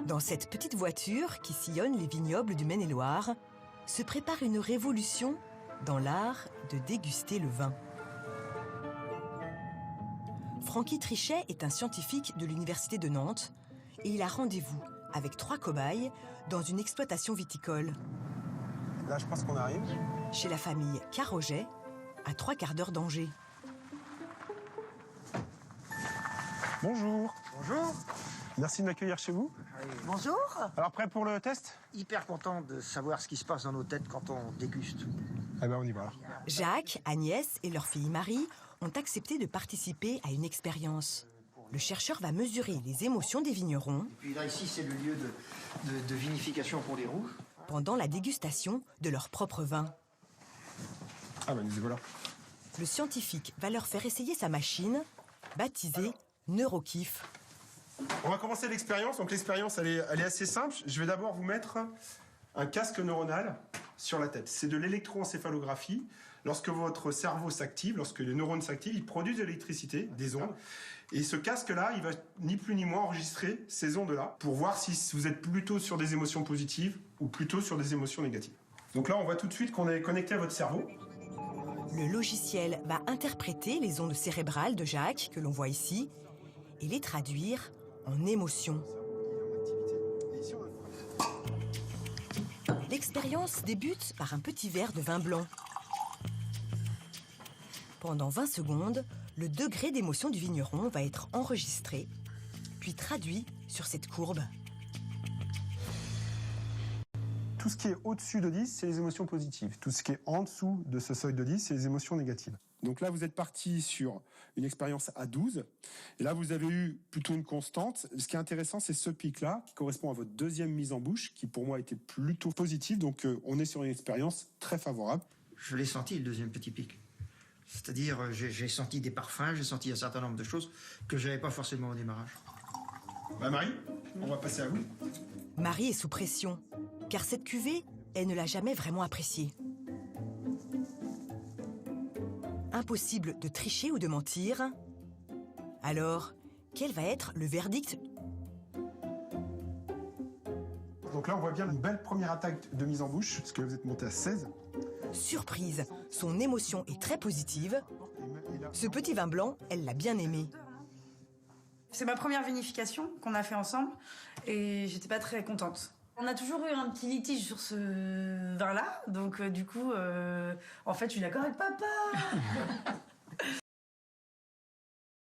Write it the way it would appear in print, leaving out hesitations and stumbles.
Dans cette petite voiture qui sillonne les vignobles du Maine-et-Loire, se prépare une révolution dans l'art de déguster le vin. Francky Trichet est un scientifique de l'Université de Nantes et il a rendez-vous avec 3 cobayes dans une exploitation viticole. Là, je pense qu'on arrive. Chez la famille Carroget, à 3 quarts d'heure d'Angers. Bonjour. Bonjour. Merci de m'accueillir chez vous. Bonjour. Alors, prêt pour le test? Hyper content de savoir ce qui se passe dans nos têtes quand on déguste. Eh ben, on y va. Jacques, Agnès et leur fille Marie ont accepté de participer à une expérience. Le chercheur va mesurer les émotions des vignerons. Et puis là, ici, c'est le lieu de vinification pour les rouges. Pendant la dégustation de leur propre vin. Ah ben, nous y voilà. Le scientifique va leur faire essayer sa machine, baptisée NeuroKiff. On va commencer l'expérience. Donc, l'expérience, elle est assez simple. Je vais d'abord vous mettre un casque neuronal sur la tête. C'est de l'électroencéphalographie. Lorsque votre cerveau s'active, lorsque les neurones s'activent, ils produisent de l'électricité, des ondes. Et ce casque-là, il va ni plus ni moins enregistrer ces ondes-là pour voir si vous êtes plutôt sur des émotions positives ou plutôt sur des émotions négatives. Donc là, on voit tout de suite qu'on est connecté à votre cerveau. Le logiciel va interpréter les ondes cérébrales de Jacques, que l'on voit ici, et les traduire en émotions. L'expérience débute par un petit verre de vin blanc. Pendant 20 secondes, le degré d'émotion du vigneron va être enregistré, puis traduit sur cette courbe. Tout ce qui est au-dessus de 10, c'est les émotions positives. Tout ce qui est en dessous de ce seuil de 10, c'est les émotions négatives. Donc là, vous êtes parti sur une expérience à 12. Et là, vous avez eu plutôt une constante. Ce qui est intéressant, c'est ce pic-là, qui correspond à votre deuxième mise en bouche, qui pour moi était plutôt positive. Donc on est sur une expérience très favorable. Je l'ai senti, le deuxième petit pic. C'est-à-dire, j'ai senti des parfums, j'ai senti un certain nombre de choses que je n'avais pas forcément au démarrage. Bah Marie, on va passer à vous. Marie est sous pression, car cette cuvée, elle ne l'a jamais vraiment appréciée. Impossible de tricher ou de mentir. Alors, quel va être le verdict? Donc là, on voit bien une belle première attaque de mise en bouche, parce que vous êtes monté à 16. Surprise, son émotion est très positive. Ce petit vin blanc, elle l'a bien aimé. C'est ma première vinification qu'on a fait ensemble et j'étais pas très contente. On a toujours eu un petit litige sur ce vin-là, donc du coup, en fait, je suis d'accord avec papa.